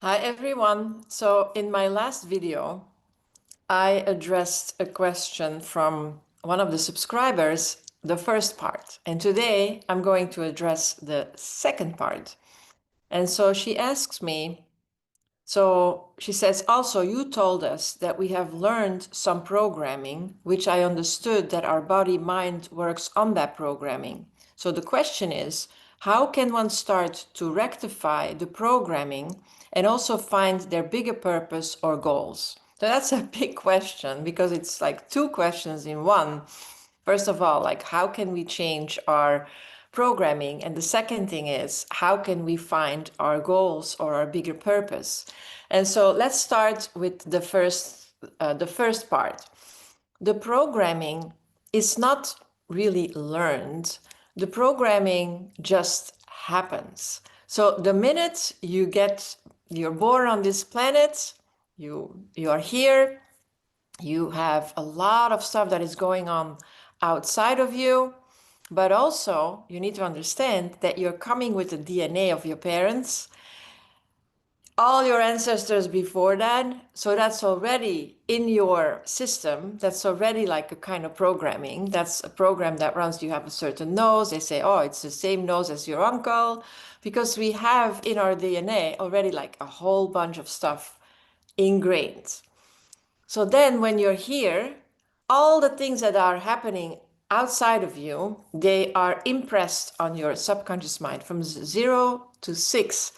Hi everyone. So in my last video, I addressed a question from one of the subscribers, the first part. And today I'm going to address the second part. And so she asks me, she says, also, you told us that we have learned some programming, which I understood that our body-mind works on that programming. So the question is, how can one start to rectify the programming and also find their bigger purpose or goals? So that's a big question because it's like two questions in one. First of all, like how can we change our programming? And the second thing is, how can we find our goals or our bigger purpose? And so let's start with the first part. The programming is not really learned. The programming just happens. So the minute you're born on this planet, you are here, you have a lot of stuff that is going on outside of you, but also you need to understand that you're coming with the DNA of your parents, all your ancestors before that. So that's already in your system. That's already like a kind of programming. That's a program that runs. You have a certain nose. They say, oh, it's the same nose as your uncle, because we have in our DNA already like a whole bunch of stuff ingrained. So then when you're here, all the things that are happening outside of you, they are impressed on your subconscious mind. From 0 to 6,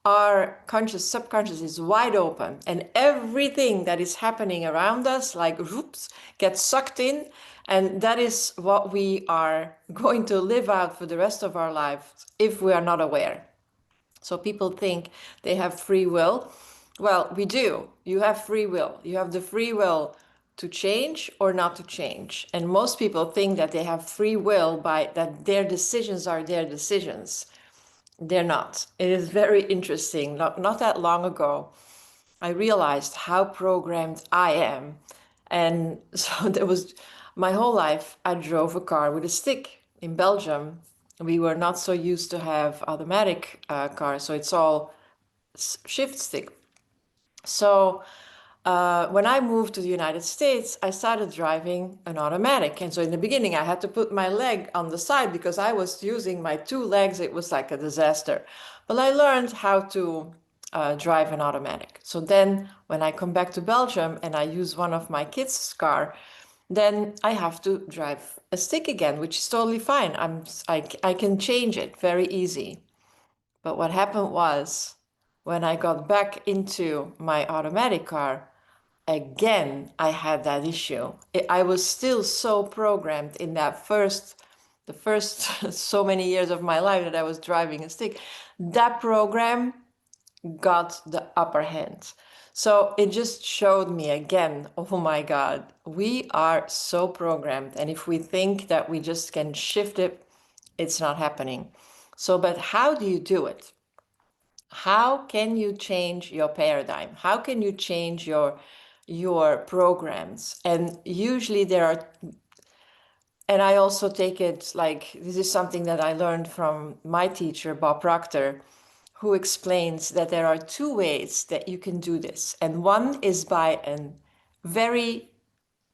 our conscious subconscious is wide open, and everything that is happening around us, like whoops, gets sucked in. And that is what we are going to live out for the rest of our lives if we are not aware. So people think they have free will. Well, we do. You have free will. You have the free will to change or not to change. And most people think that they have free will by that their decisions are their decisions. They're not. It is very interesting. Not that long ago, I realized how programmed I am. And so there was my whole life, I drove a car with a stick. In Belgium, we were not so used to have automatic cars, so it's all shift stick. So when I moved to the United States, I started driving an automatic. And so in the beginning, I had to put my leg on the side because I was using my two legs. It was like a disaster. But I learned how to drive an automatic. So then when I come back to Belgium and I use one of my kids' car, then I have to drive a stick again, which is totally fine. I can change it very easy. But what happened was when I got back into my automatic car, again, I had that issue. I was still so programmed in the first so many years of my life that I was driving a stick. That program got the upper hand. So it just showed me again, oh my God, we are so programmed. And if we think that we just can shift it, it's not happening. So, but how do you do it? How can you change your paradigm? How can you change your programs? And usually there are, and I also take it like this is something that I learned from my teacher, Bob Proctor, who explains that there are two ways that you can do this. And one is by a very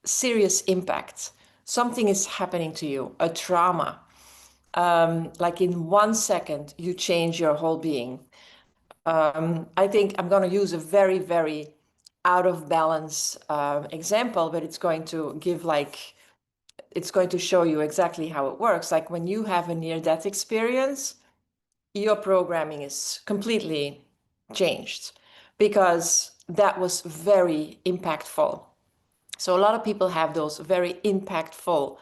serious impact. Something is happening to you, a trauma. Like in 1 second, you change your whole being. I think I'm going to use a very, very out of balance example, but it's going to give it's going to show you exactly how it works. Like when you have a near-death experience, your programming is completely changed because that was very impactful. So a lot of people have those very impactful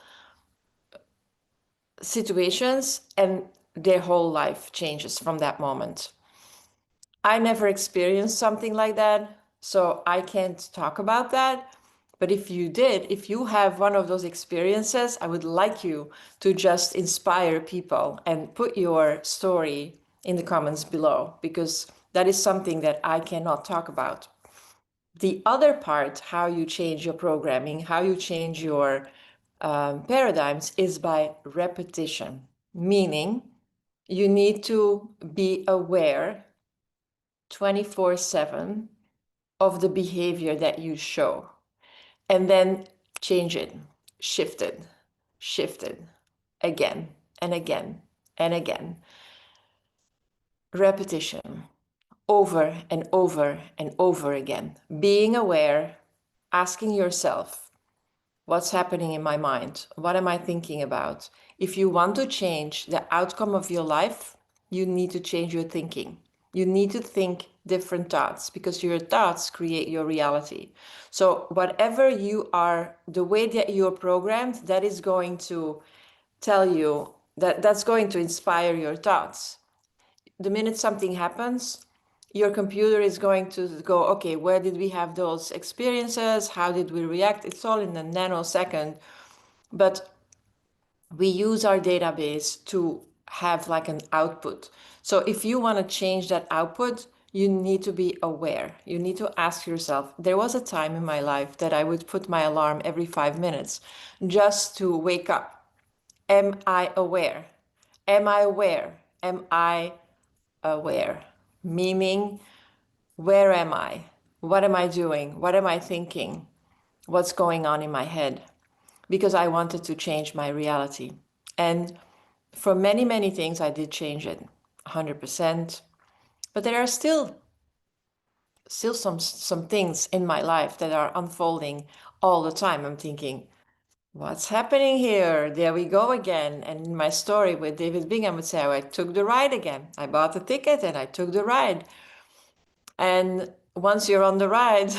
situations and their whole life changes from that moment. I never experienced something like that, so I can't talk about that. But if you did, if you have one of those experiences, I would like you to just inspire people and put your story in the comments below, because that is something that I cannot talk about. The other part, how you change your programming, how you change your paradigms, is by repetition, meaning you need to be aware 24/7 of the behavior that you show, and then change it, shift it again and again and again. Repetition, over and over and over again. Being aware, asking yourself, what's happening in my mind? What am I thinking about? If you want to change the outcome of your life, you need to change your thinking. You need to think different thoughts, because your thoughts create your reality. So whatever you are, the way that you're programmed, that is going to tell you, that's going to inspire your thoughts. The minute something happens, your computer is going to go, okay, where did we have those experiences? How did we react? It's all in a nanosecond. But we use our database to have like an output. So if you want to change that output, you need to be aware. You need to ask yourself, there was a time in my life that I would put my alarm every 5 minutes just to wake up. Am I aware? Am I aware? Am I aware? Meaning, where am I? What am I doing? What am I thinking? What's going on in my head? Because I wanted to change my reality. And for many, many things, I did change it 100%. But there are still some things in my life that are unfolding all the time. I'm thinking, what's happening here? There we go again. And in my story with David Bingham would say, oh, I took the ride again. I bought the ticket and I took the ride. And once you're on the ride,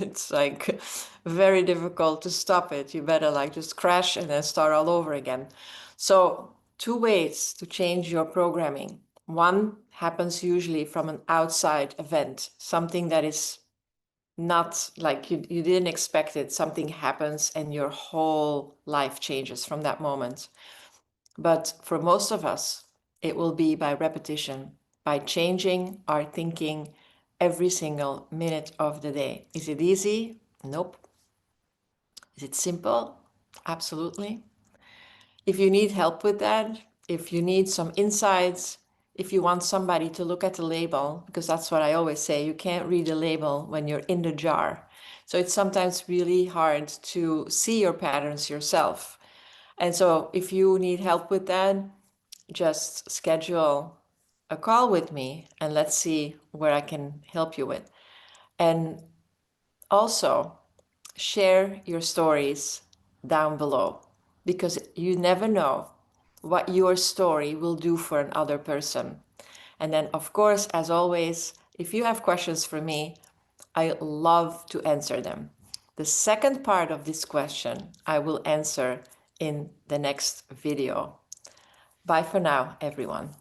it's like very difficult to stop it. You better like just crash and then start all over again. So 2 ways to change your programming. One happens usually from an outside event, something that is not like you didn't expect it. Something happens and your whole life changes from that moment. But for most of us, it will be by repetition, by changing our thinking every single minute of the day. Is it easy? Nope. Is it simple? Absolutely. If you need help with that, if you need some insights, if you want somebody to look at the label, because that's what I always say, you can't read the label when you're in the jar. So it's sometimes really hard to see your patterns yourself. And so if you need help with that, just schedule a call with me and let's see where I can help you with. And also share your stories down below, because you never know what your story will do for another person. And then, of course, as always, if you have questions for me, I love to answer them. The second part of this question I will answer in the next video. Bye for now, everyone.